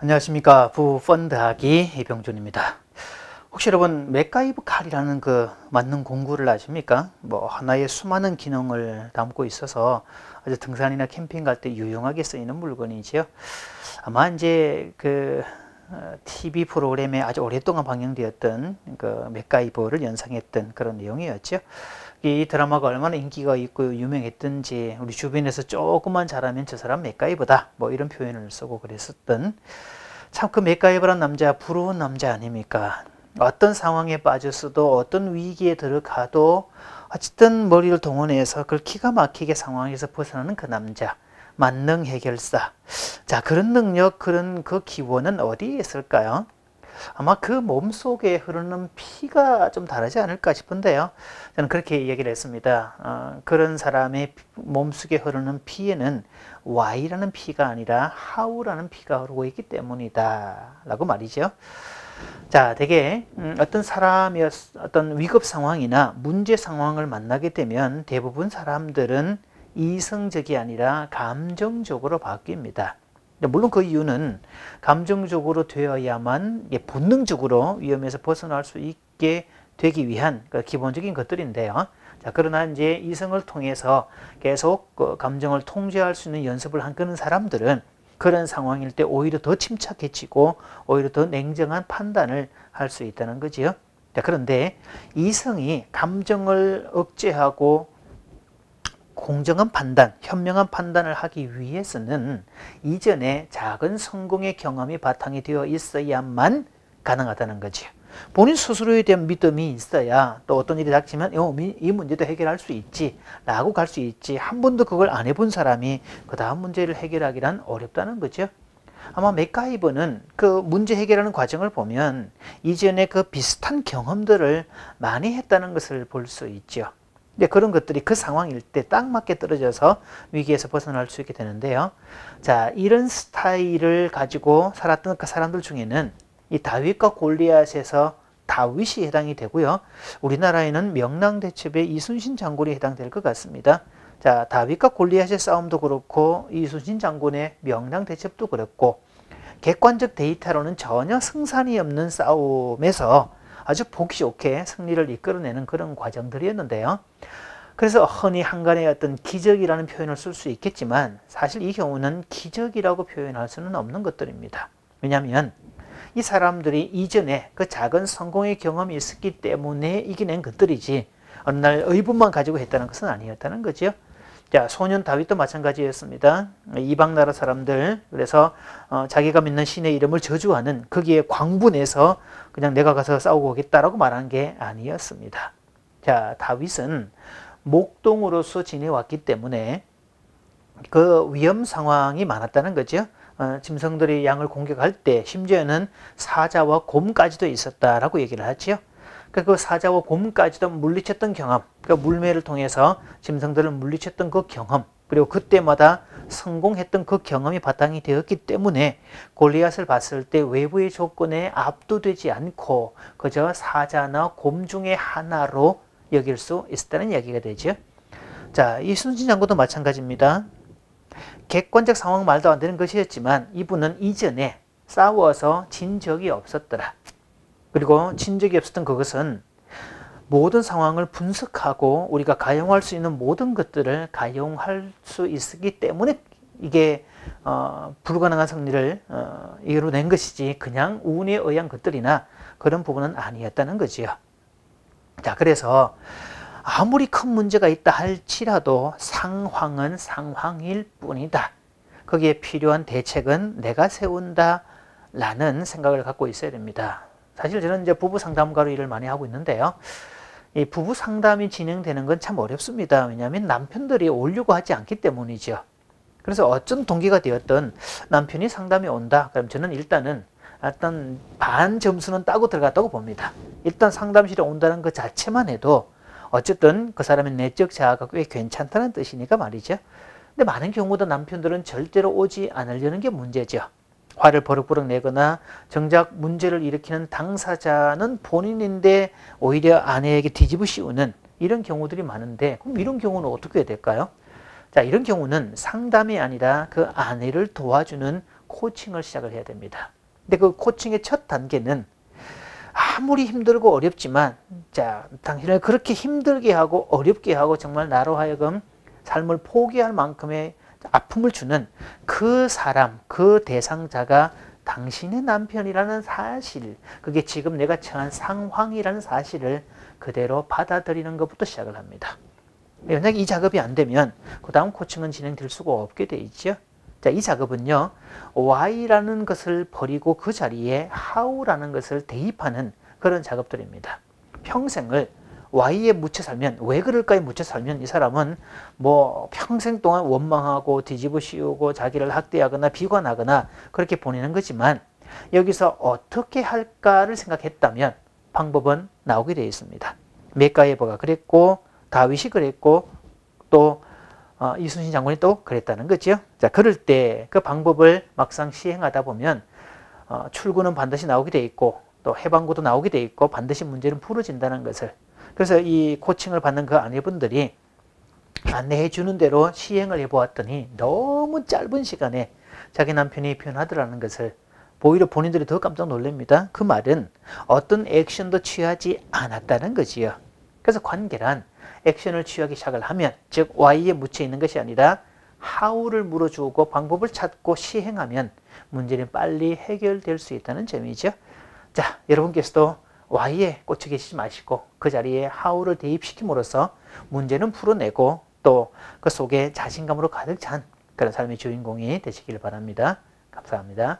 안녕하십니까. 부펀드하기 이병준입니다. 혹시 여러분 맥가이버 칼이라는 그 만능 공구를 아십니까? 뭐 하나의 수많은 기능을 담고 있어서 아주 등산이나 캠핑 갈 때 유용하게 쓰이는 물건이지요. 아마 이제 그 TV 프로그램에 아주 오랫동안 방영되었던 그 맥가이버를 연상했던 그런 내용이었죠. 이 드라마가 얼마나 인기가 있고 유명했던지 우리 주변에서 조금만 잘하면 저 사람 맥가이버다 뭐 이런 표현을 쓰고 그랬었던, 참 그 맥가이버란 남자 부러운 남자 아닙니까? 어떤 상황에 빠졌어도 어떤 위기에 들어가도 어쨌든 머리를 동원해서 그걸 기가 막히게 상황에서 벗어나는 그 남자, 만능 해결사. 자, 그런 능력, 그런 그 기원은 어디에 있을까요? 아마 그 몸속에 흐르는 피가 좀 다르지 않을까 싶은데요. 저는 그렇게 얘기를 했습니다. 그런 사람의 몸속에 흐르는 피에는 Y라는 피가 아니라 How라는 피가 흐르고 있기 때문이다 라고 말이죠. 자, 되게 어떤 사람이 어떤 위급 상황이나 문제 상황을 만나게 되면 대부분 사람들은 이성적이 아니라 감정적으로 바뀝니다. 물론 그 이유는 감정적으로 되어야만 본능적으로 위험에서 벗어날 수 있게 되기 위한 기본적인 것들인데요. 자, 그러나 이제 이성을 통해서 계속 그 감정을 통제할 수 있는 연습을 한 그런 사람들은 그런 상황일 때 오히려 더 침착해지고 오히려 더 냉정한 판단을 할 수 있다는 거지요. 자, 그런데 이성이 감정을 억제하고 공정한 판단, 현명한 판단을 하기 위해서는 이전에 작은 성공의 경험이 바탕이 되어 있어야만 가능하다는 거죠. 본인 스스로에 대한 믿음이 있어야 또 어떤 일이 닥치면 이 문제도 해결할 수 있지 라고 갈 수 있지, 한 번도 그걸 안 해본 사람이 그 다음 문제를 해결하기란 어렵다는 거죠. 아마 맥가이버는 그 문제 해결하는 과정을 보면 이전에 그 비슷한 경험들을 많이 했다는 것을 볼 수 있죠. 근데 그런 것들이 그 상황일 때 딱 맞게 떨어져서 위기에서 벗어날 수 있게 되는데요. 자, 이런 스타일을 가지고 살았던 그 사람들 중에는 이 다윗과 골리앗에서 다윗이 해당이 되고요. 우리나라에는 명랑대첩의 이순신 장군이 해당될 것 같습니다. 자, 다윗과 골리앗의 싸움도 그렇고 이순신 장군의 명랑대첩도 그렇고 객관적 데이터로는 전혀 승산이 없는 싸움에서 아주 보기 좋게 승리를 이끌어내는 그런 과정들이었는데요. 그래서 흔히 한간의 어떤 기적이라는 표현을 쓸 수 있겠지만 사실 이 경우는 기적이라고 표현할 수는 없는 것들입니다. 왜냐하면 이 사람들이 이전에 그 작은 성공의 경험이 있었기 때문에 이겨낸 것들이지 어느 날 의붓만 가지고 했다는 것은 아니었다는 거죠. 자, 소년 다윗도 마찬가지였습니다. 이방 나라 사람들, 그래서 자기가 믿는 신의 이름을 저주하는 거기에 광분해서 그냥 내가 가서 싸우고 오겠다라고 말한 게 아니었습니다. 자, 다윗은 목동으로서 지내왔기 때문에 그 위험 상황이 많았다는 거죠. 짐승들이 양을 공격할 때 심지어는 사자와 곰까지도 있었다라고 얘기를 하지요. 그 사자와 곰까지도 물리쳤던 경험, 그러니까 물매를 통해서 짐승들을 물리쳤던 그 경험, 그리고 그때마다 성공했던 그 경험이 바탕이 되었기 때문에 골리앗을 봤을 때 외부의 조건에 압도되지 않고 그저 사자나 곰 중에 하나로 여길 수 있었다는 이야기가 되죠. 자, 이순신 장군도 마찬가지입니다. 객관적 상황 말도 안 되는 것이었지만 이분은 이전에 싸워서 진 적이 없었더라. 그리고 진 적이 없었던 그것은 모든 상황을 분석하고 우리가 가용할 수 있는 모든 것들을 가용할 수 있었기 때문에 이게 불가능한 승리를 이뤄낸 것이지 그냥 운에 의한 것들이나 그런 부분은 아니었다는 거지요. 자, 그래서 아무리 큰 문제가 있다 할지라도 상황은 상황일 뿐이다. 거기에 필요한 대책은 내가 세운다 라는 생각을 갖고 있어야 됩니다. 사실 저는 이제 부부 상담가로 일을 많이 하고 있는데요. 이 부부 상담이 진행되는 건 참 어렵습니다. 왜냐하면 남편들이 오려고 하지 않기 때문이죠. 그래서 어쩐 동기가 되었든 남편이 상담이 온다. 그럼 저는 일단 반 점수는 따고 들어갔다고 봅니다. 일단 상담실에 온다는 것 자체만 해도 어쨌든 그 사람의 내적 자아가 꽤 괜찮다는 뜻이니까 말이죠. 근데 많은 경우도 남편들은 절대로 오지 않으려는 게 문제죠. 화를 버럭버럭 내거나 정작 문제를 일으키는 당사자는 본인인데 오히려 아내에게 뒤집어 씌우는 이런 경우들이 많은데, 그럼 이런 경우는 어떻게 해야 될까요? 자, 이런 경우는 상담이 아니라 그 아내를 도와주는 코칭을 시작을 해야 됩니다. 근데 그 코칭의 첫 단계는 아무리 힘들고 어렵지만 자, 당신을 그렇게 힘들게 하고 어렵게 하고 정말 나로 하여금 삶을 포기할 만큼의 아픔을 주는 그 사람, 그 대상자가 당신의 남편이라는 사실, 그게 지금 내가 처한 상황이라는 사실을 그대로 받아들이는 것부터 시작을 합니다. 만약에 이 작업이 안 되면 그 다음 코칭은 진행될 수가 없게 돼 있죠. 자, 이 작업은요, why라는 것을 버리고 그 자리에 how라는 것을 대입하는 그런 작업들입니다. 평생을 why에 묻혀 살면, 왜 그럴까에 묻혀 살면 이 사람은 뭐 평생 동안 원망하고 뒤집어 씌우고 자기를 학대하거나 비관하거나 그렇게 보내는 거지만, 여기서 어떻게 할까를 생각했다면 방법은 나오게 되어 있습니다. 맥가이버가 그랬고, 다윗이 그랬고, 또 이순신 장군이 또 그랬다는 거죠. 자, 그럴 때 그 방법을 막상 시행하다 보면 출구는 반드시 나오게 돼 있고 또 해방구도 나오게 돼 있고 반드시 문제는 풀어진다는 것을, 그래서 이 코칭을 받는 그 아내분들이 안내해 주는 대로 시행을 해보았더니 너무 짧은 시간에 자기 남편이 변하더라는 것을 오히려 본인들이 더 깜짝 놀랍니다. 그 말은 어떤 액션도 취하지 않았다는 거지요. 그래서 관계란 액션을 취하기 시작을 하면, 즉 why에 묻혀 있는 것이 아니라 how를 물어주고 방법을 찾고 시행하면 문제는 빨리 해결될 수 있다는 점이죠. 자, 여러분께서도 why에 꽂혀 계시지 마시고 그 자리에 how를 대입시킴으로써 문제는 풀어내고 또 그 속에 자신감으로 가득 찬 그런 삶의 주인공이 되시길 바랍니다. 감사합니다.